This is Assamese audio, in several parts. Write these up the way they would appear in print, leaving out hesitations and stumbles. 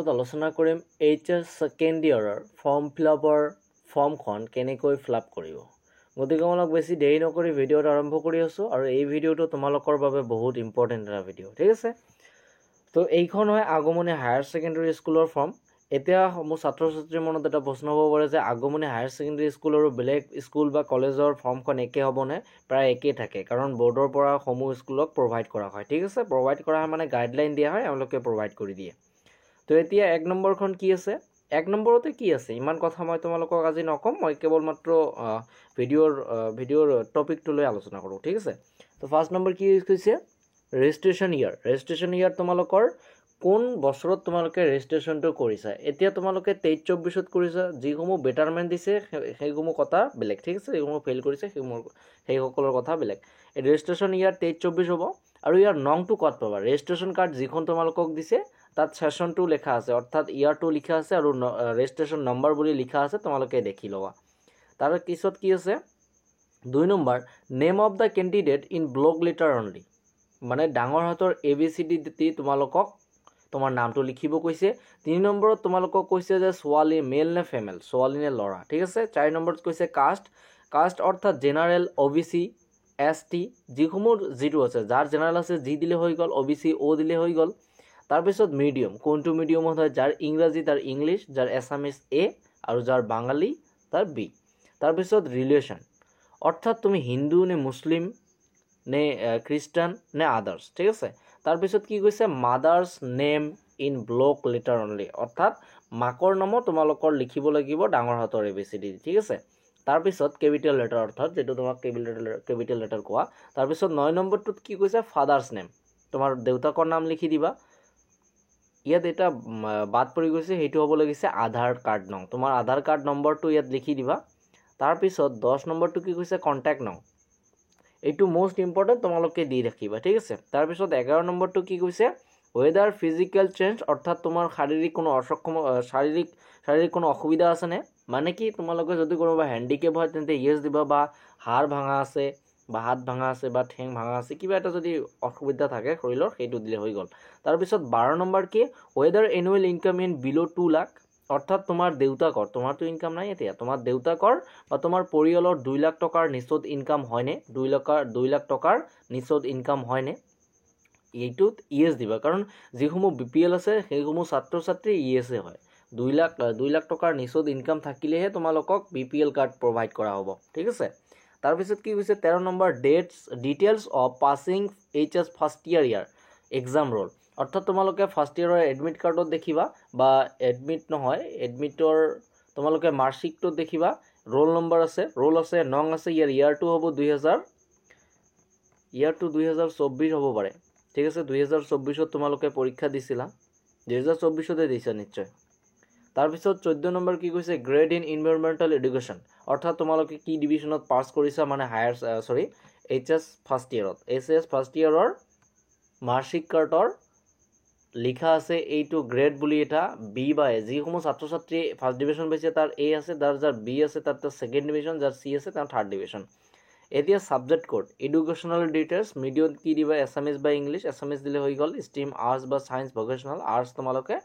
ভিডিঅ'ত আলোচনা কৰিম HS সেকেন্ড ইয়াৰৰ ফৰ্ম ফিলআপৰ ফৰ্মখন কেনেকৈ ফিলআপ কৰিব। গতিকে অলপ বেছি দেৰি নকৰি ভিডিঅ'টো আৰম্ভ কৰি আছো আৰু এই ভিডিঅ'টো তোমালোকৰ বাবে বহুত ইম্পৰ্টেণ্ট এটা ভিডিঅ', ঠিক আছে। তো এইখন হয় আগমনী হায়াৰ সেকেন্ডাৰী স্কুলৰ ফৰ্ম। এতিয়া মোৰ ছাত্ৰ ছাত্ৰীৰ মনত এটা প্ৰশ্ন হ'ব পাৰে যে আগমনী হায়াৰ সেকেন্ডাৰী স্কুল আৰু বেলেগ স্কুল বা কলেজৰ ফৰ্মখন একে হ'বনে? প্ৰায় একেই থাকে, কাৰণ বৰ্ডৰ পৰা সমূহ স্কুলক প্ৰভাইড কৰা হয়, ঠিক আছে। প্ৰভাইড কৰা হয় মানে গাইডলাইন দিয়া হয়, এওঁলোকে প্ৰভাইড কৰি দিয়ে। তো এতিয়া 1 নম্বৰখন কি আছে? 1 নম্বৰতে কি আছে ইমান কথা মই তোমালোকক আজি নকম, মই কেৱল মাত্ৰ ভিডিঅ'ৰ টপিকটো লৈ আলোচনা কৰোঁ, ঠিক আছে। তো ফাৰ্ষ্ট নম্বৰ কি কৈছে? ৰেজিষ্ট্ৰেশ্যন ইয়াৰ। ৰেজিষ্ট্ৰেশ্যন ইয়াৰ তোমালোকৰ কোন বছৰত তোমালোকে ৰেজিষ্ট্ৰেশ্যনটো কৰিছা। এতিয়া তোমালোকে 23-24ত কৰিছা, যিসমূহ বেটাৰমেণ্ট দিছে সেইসমূহ কথা বেলেগ, ঠিক আছে। যিসমূহ ফেইল কৰিছে সেইসকলৰ কথা বেলেগ। এই ৰেজিষ্ট্ৰেশ্যন ইয়াৰ 23-24 হ'ব। আৰু ইয়াৰ নংটো ক'ত পাবা? ৰেজিষ্ট্ৰেশ্যন কাৰ্ড যিখন তোমালোকক দিছে তাত সেশনটো লেখা আছে, অৰ্থাৎ ইয়াৰটো লিখা আছে আৰু ৰেজিষ্ট্ৰেশ্যন নম্বৰ বুলি লিখা আছে, তোমালোকে দেখি ল'বা। তাৰ পিছত কি আছে? 2 number, name of the candidate in block letter only. মানে ডাঙৰ হাতৰ ABCD দি তোমালোকক তোমাৰ নামটো লিখিব কৈছে। 3 নম্বৰত তোমালোকক কৈছে যে ছোৱালী মেল নে ফিমেল, ছোৱালী নে ল'ৰা, ঠিক আছে। 4 নম্বৰত কৈছে কাষ্ট অৰ্থাৎ জেনাৰেল, OBC, ST যিসমূহ যিটো আছে, যাৰ জেনাৰেল আছে G দিলে হৈ গ'ল, OBC O দিলে হৈ গ'ল। তাৰপিছত মিডিয়াম, কোনটো মিডিয়ামত হয়, যাৰ ইংৰাজী তাৰ ইংলিছ, যাৰ এছামিজ A আৰু যাৰ বাঙালী তাৰ B। তাৰপিছত ৰিলেশ্যন, অৰ্থাৎ তুমি হিন্দু নে মুছলিম নে খ্ৰীষ্টান নে আদাৰ্ছ, ঠিক আছে। তাৰপিছত কি কৈছে? Mothers name in block letter only, অৰ্থাৎ মাকৰ নামত তোমালোকৰ লিখিব লাগিব ডাঙৰ হাতৰ ABCD, ঠিক আছে। তাৰপিছত কেপিটেল লেটাৰ, অৰ্থাৎ যিটো তোমাক কেপিটেল লেটাৰ কোৱা। তাৰপিছত 9 নম্বৰটোত কি কৈছে? ফাদাৰ্ছ নেম, তোমাৰ দেউতাকৰ নাম লিখি দিবা। ইয়াত এটা বাদ পৰি গৈছে, সেইটো হ'ব লাগিছে আধাৰ কাৰ্ড নং, তোমাৰ আধাৰ কাৰ্ড নম্বৰটো ইয়াত লিখি দিবা। তাৰপিছত 10 নম্বৰটো কি কৈছে? কণ্টেক্ট নং, এইটো মষ্ট ইম্পৰ্টেণ্ট, তোমালোকে দি ৰাখিবা, ঠিক আছে। তাৰপিছত 11 নম্বৰটো কি কৈছে? ৱেদাৰ ফিজিকেল চেঞ্জ, অৰ্থাৎ তোমাৰ শাৰীৰিক কোনো অসুবিধা আছেনে। মানে কি তোমালোকে যদি কোনোবা হেণ্ডিকেপ হয় তেন্তে ইয়েছ দিবা, বা হাড় ভাঙা আছে বা হাত ভাঙা আছে বা ঠেং ভাঙা আছে, কিবা এটা যদি অসুবিধা থাকে শৰীৰৰ, সেইটো দিলে হৈ গ'ল। তাৰপিছত 12 নম্বৰ কি? ৱেদাৰ এনুৱেল ইনকাম ইন বিল' 2 লাখ, অৰ্থাৎ তোমাৰ দেউতাকৰ, তোমাৰতো ইনকাম নাই এতিয়া, তোমাৰ দেউতাকৰ বা তোমাৰ পৰিয়ালৰ 2 লাখ টকাৰ নিচত ইনকাম হয়নে, 2 লাখ টকাৰ নিচত ইনকাম হয়নে, এইটোত ইয়েছ দিবা। কাৰণ যিসমূহ BPL আছে সেইসমূহ ছাত্ৰ ছাত্ৰী ইয়েছে হয়। 2 লাখ টকাৰ নিচত ইনকাম থাকিলেহে তোমালোকক BPL কাৰ্ড প্ৰভাইড কৰা হ'ব, ঠিক আছে। তাৰপিছত কি কৈছে? 13 number, details of passing HS first year exam roll, অৰ্থাৎ তোমালোকে ফাৰ্ষ্ট ইয়াৰৰ এডমিট কাৰ্ডত দেখিবা, বা এডমিটৰ তোমালোকে মাৰ্কশ্বিটটোত দেখিবা, ৰোল নম্বৰ আছে, নং আছে, ইয়াৰটো হ'ব 2024 হ'ব পাৰে, ঠিক আছে। 2024ত তোমালোকে পৰীক্ষা দিছিলা, 2024তে দিছা নিশ্চয়। তাৰপিছত 14 নম্বৰ কি কৈছে? গ্ৰেড ইন এনভাইৰনমেণ্টেল এডুকেশ্যন, অৰ্থাৎ তোমালোকে কি ডিভিজনত পাছ কৰিছা, মানে HS ফাৰ্ষ্ট ইয়াৰৰ মাৰ্কশ্বিট কাৰ্ডৰ লিখা আছে এইটো গ্ৰেড বুলি, এটা B বা A, যিসমূহ ছাত্ৰ ছাত্ৰী ফাৰ্ষ্ট ডিভিজন পাইছে তাৰ A আছে, যাৰ B আছে তাৰ ছেকেণ্ড ডিভিজন, যাৰ C আছে তাৰ থাৰ্ড ডিভিজন। এতিয়া ছাবজেক্ট কোড, এডুকেশ্যনেল ডিটেইলছ, মিডিয়াত কি দিবা? এছামিজ বা ইংলিছ, এছামিজ দিলে হৈ গ'ল। ষ্ট্ৰীম আৰ্টছ বা ছায়েন্স, ভকেশ্যনেল আৰ্টছ তোমালোকে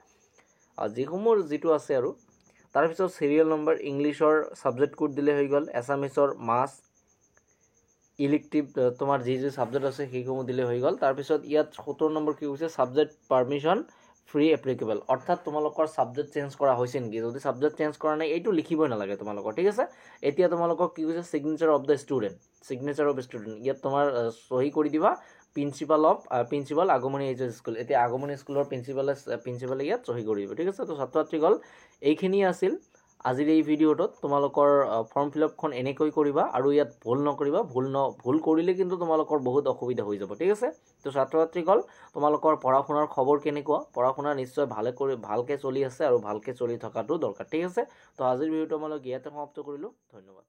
যিসমূহ যিটো আছে আৰু। তাৰপিছত চিৰিয়েল নম্বৰ, ইংলিছৰ ছাবজেক্ট কোড দিলে হৈ গ'ল, এছামিছৰ মাছ, ইলেক্টিভ তোমাৰ যি ছাবজেক্ট আছে সেইসমূহ দিলে হৈ গ'ল। তাৰপিছত ইয়াত 17 নম্বৰ কি কৈছে? ছাবজেক্ট পাৰ্মিশ্যন ফ্ৰী এপ্লিকেবল, অৰ্থাৎ তোমালোকৰ ছাবজেক্ট চেঞ্জ কৰা হৈছে নেকি, যদি ছাবজেক্ট চেঞ্জ কৰা নাই এইটো লিখিবই নালাগে তোমালোকৰ, ঠিক আছে। এতিয়া তোমালোকক কি কৈছে? চিগনেচাৰ অফ ষ্টুডেণ্ট, ইয়াত তোমাৰ চহী কৰি দিবা প্ৰিন্সিপাল আগমনী HS স্কুল। এতিয়া আগমনী স্কুলৰ প্ৰিন্সিপালে ইয়াত চহী কৰি দিব, ঠিক আছে। তো ছাত্ৰ ছাত্ৰীসকল এইখিনি আছিল আজিৰ এই ভিডিঅ'টোত। তোমালোকৰ ফৰ্ম ফিলআপখন এনেকৈ কৰিবা, আৰু ইয়াত ভুল নকৰিবা, ভুল কৰিলে কিন্তু তোমালোকৰ বহুত অসুবিধা হৈ যাব, ঠিক আছে। তো ছাত্ৰ ছাত্ৰীসকল তোমালোকৰ পঢ়া শুনাৰ খবৰ কেনেকুৱা? পঢ়া শুনা নিশ্চয় ভালকৈ চলি আছে আৰু ভালকৈ চলি থকাটো দৰকাৰ, ঠিক আছে। তো আজিৰ ভিডিঅ'টো মই ইয়াতে সমাপ্ত কৰিলোঁ, ধন্যবাদ।